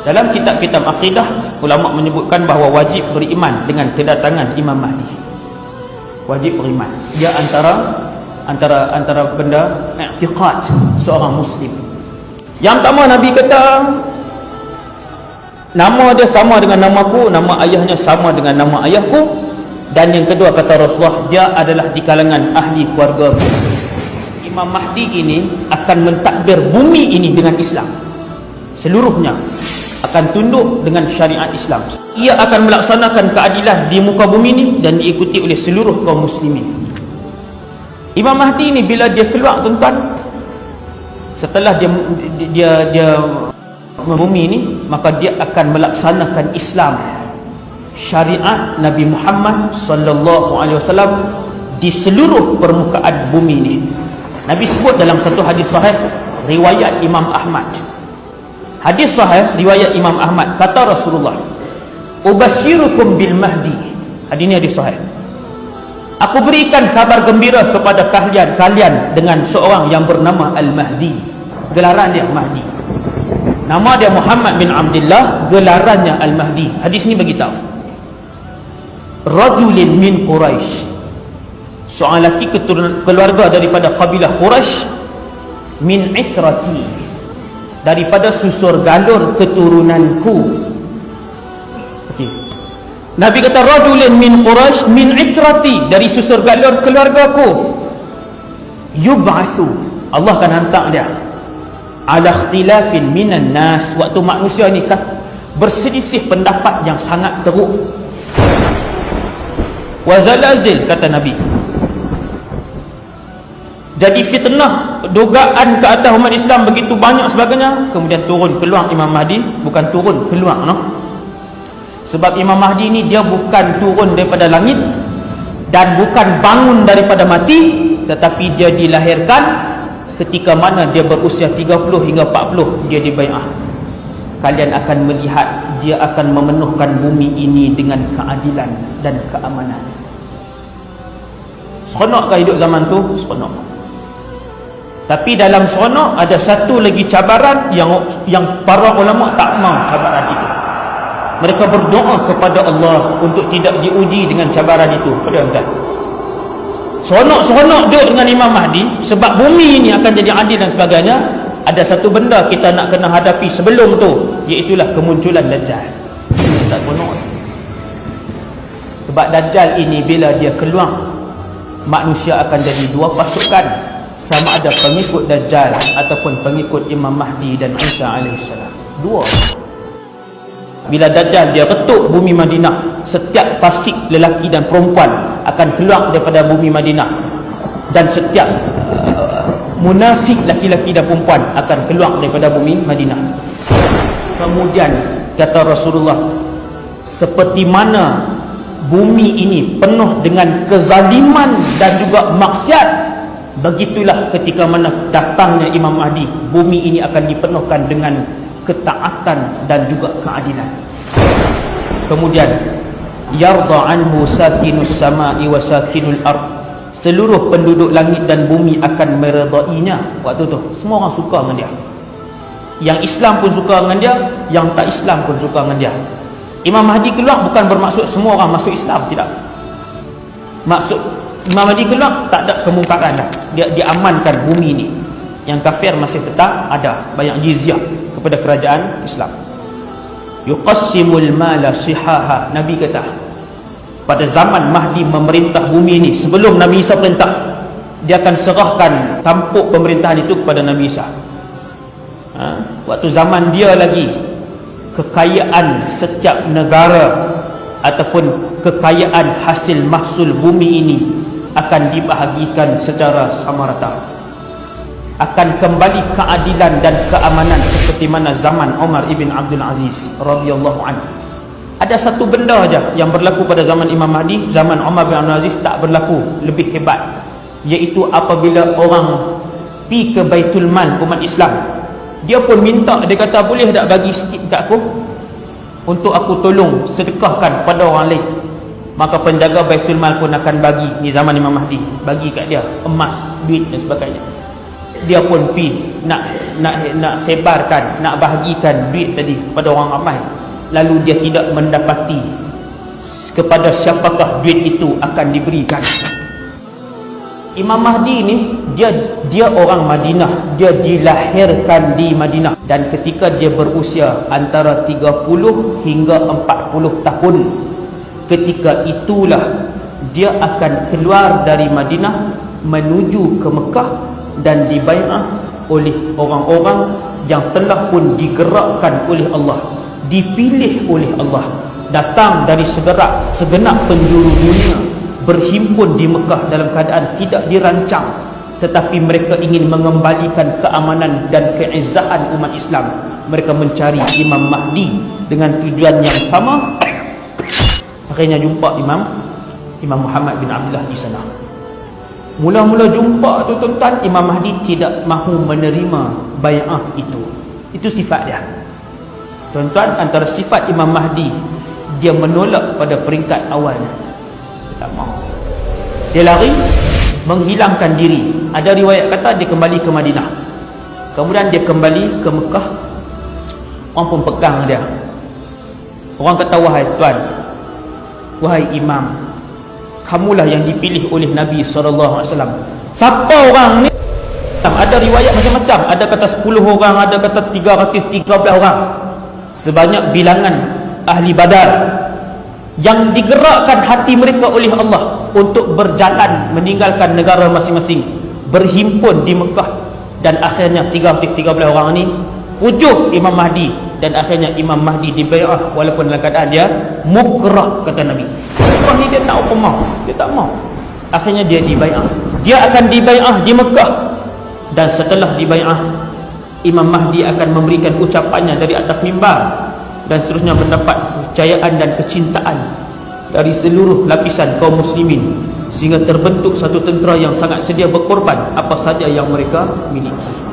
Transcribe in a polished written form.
Dalam kitab-kitab akidah, ulama menyebutkan bahawa wajib beriman dengan kedatangan Imam Mahdi. Wajib beriman. Dia antara benda i'tiqad seorang muslim. Yang pertama, Nabi kata nama dia sama dengan namaku, nama ayahnya sama dengan nama ayahku. Dan yang kedua, kata Rasulullah, dia adalah di kalangan ahli keluarga. Imam Mahdi ini akan mentadbir bumi ini dengan Islam. Seluruhnya akan tunduk dengan syariat Islam. Ia akan melaksanakan keadilan di muka bumi ini dan diikuti oleh seluruh kaum muslimin. Imam Mahdi ini bila dia keluar, tuan-tuan, setelah dia bumi ini, maka dia akan melaksanakan Islam, syariat Nabi Muhammad sallallahu alaihi wasallam di seluruh permukaan bumi ini. Nabi sebut dalam satu hadis sahih riwayat Imam Ahmad. Hadis sahih riwayat Imam Ahmad, kata Rasulullah, "Ubasyirukum bil Mahdi." Hadis ini hadis sahih. Aku berikan kabar gembira kepada kalian dengan seorang yang bernama Al-Mahdi. Gelaran dia Mahdi. Nama dia Muhammad bin Abdullah, gelarannya Al-Mahdi. Hadis ini beritahu, rajulin min Quraisy, seorang lelaki keluarga daripada kabilah Quraisy, min itrati, daripada susur galur keturunanku. Okey. Nabi kata rajulin min Quraisy min itrati, dari susur galur keluargaku. Yub'atsu, Allah akan hantar dia ala ikhtilafin minan nas, waktu manusia ni berselisih pendapat yang sangat teruk. Wa zalazil, kata Nabi, jadi fitnah, dugaan ke atas umat Islam begitu banyak sebagainya. Kemudian turun keluar Imam Mahdi, bukan turun keluar, no? Sebab Imam Mahdi ni dia bukan turun daripada langit dan bukan bangun daripada mati, tetapi dia dilahirkan ketika mana dia berusia 30 hingga 40, dia dibai'ah. Kalian akan melihat dia akan memenuhkan bumi ini dengan keadilan dan keamanan. Seronokkah hidup zaman tu? Seronok. Tapi dalam seronok ada satu lagi cabaran yang para ulama tak mau cabaran itu. Mereka berdoa kepada Allah untuk tidak diuji dengan cabaran itu. Pada seronok duduk dengan Imam Mahdi, sebab bumi ini akan jadi adil dan sebagainya. Ada satu benda kita nak kena hadapi sebelum tu, iaitulah kemunculan Dajjal. Ini tak seronok. Sebab Dajjal ini bila dia keluar, manusia akan jadi dua pasukan, sama ada pengikut Dajjal ataupun pengikut Imam Mahdi dan Isa alaihissalam. Dua. Bila Dajjal dia ketuk bumi Madinah, setiap fasik lelaki dan perempuan akan keluar daripada bumi Madinah, dan setiap munafik laki-laki dan perempuan akan keluar daripada bumi Madinah. Kemudian kata Rasulullah, seperti mana bumi ini penuh dengan kezaliman dan juga maksiat, begitulah ketika mana datangnya Imam Mahdi, bumi ini akan dipenuhkan dengan ketaatan dan juga keadilan. Kemudian yarda anhu sakinus samai wa sakinul ard, seluruh penduduk langit dan bumi akan meredainya waktu tu. Semua orang suka dengan dia. Yang Islam pun suka dengan dia, yang tak Islam pun suka dengan dia. Imam Mahdi keluar bukan bermaksud semua orang masuk Islam, tidak. Maksud Imam Mahdi keluar tak ada kemungkaran dah. Dia diamankan bumi ni. Yang kafir masih tetap ada, banyak jizyah kepada kerajaan Islam. Yuqassimul mala sihaha, Nabi kata pada zaman Mahdi memerintah bumi ini, sebelum Nabi Isa perintah, dia akan serahkan tampuk pemerintahan itu kepada Nabi Isa. Waktu zaman dia lagi, kekayaan setiap negara ataupun kekayaan hasil mahsul bumi ini akan dibahagikan secara sama rata. Akan kembali keadilan dan keamanan seperti mana zaman Umar ibn Abdul Aziz radhiyallahu anhu. Ada satu benda aja yang berlaku pada zaman Imam Mahdi, zaman Umar bin Abdul Aziz tak berlaku, lebih hebat, iaitu apabila orang pi ke Baitul Mal umat Islam, dia pun minta, dia kata boleh tak bagi sikit kat aku untuk aku tolong sedekahkan pada orang lain. Maka penjaga Baitul Mal pun akan bagi, di zaman Imam Mahdi, bagi kat dia emas, duit dan sebagainya. Dia pun pi nak sebarkan, nak bahagikan duit tadi pada orang ramai, lalu dia tidak mendapati kepada siapakah duit itu akan diberikan. Imam Mahdi ni dia orang Madinah, dia dilahirkan di Madinah, dan ketika dia berusia antara 30 hingga 40 tahun, ketika itulah dia akan keluar dari Madinah menuju ke Mekah dan dibai'ah oleh orang-orang yang telah pun digerakkan oleh Allah, dipilih oleh Allah, datang dari segenap penjuru dunia, berhimpun di Mekah dalam keadaan tidak dirancang, tetapi mereka ingin mengembalikan keamanan dan keizzahan umat Islam. Mereka mencari Imam Mahdi dengan tujuan yang sama. Akhirnya jumpa Imam Muhammad bin Abdullah di sana. Mula-mula jumpa tu tuan-tuan, Imam Mahdi tidak mahu menerima bai'ah itu. Itu sifat dia. Tuan-tuan, antara sifat Imam Mahdi, dia menolak pada peringkat awalnya. Dia tak mahu. Dia lari, menghilangkan diri. Ada riwayat kata dia kembali ke Madinah. Kemudian dia kembali ke Mekah. Orang pun pegang dia. Orang kata, wahai tuan, wahai imam, kamulah yang dipilih oleh Nabi SAW. Siapa orang ni? Ada riwayat macam-macam. Ada kata 10 orang, ada kata 313 orang. Sebanyak bilangan ahli Badar yang digerakkan hati mereka oleh Allah untuk berjalan meninggalkan negara masing-masing, berhimpun di Mekah, dan akhirnya 13 orang ni wujud Imam Mahdi, dan akhirnya Imam Mahdi dibai'ah walaupun dalam keadaan dia mukrah, kata Nabi. Orang ni dia tak mau, dia tak mau. Akhirnya dia dibai'ah. Dia akan dibai'ah di Mekah, dan setelah dibai'ah, Imam Mahdi akan memberikan ucapannya dari atas mimbar, dan seterusnya mendapat kepercayaan dan kecintaan dari seluruh lapisan kaum muslimin, sehingga terbentuk satu tentera yang sangat sedia berkorban apa saja yang mereka miliki.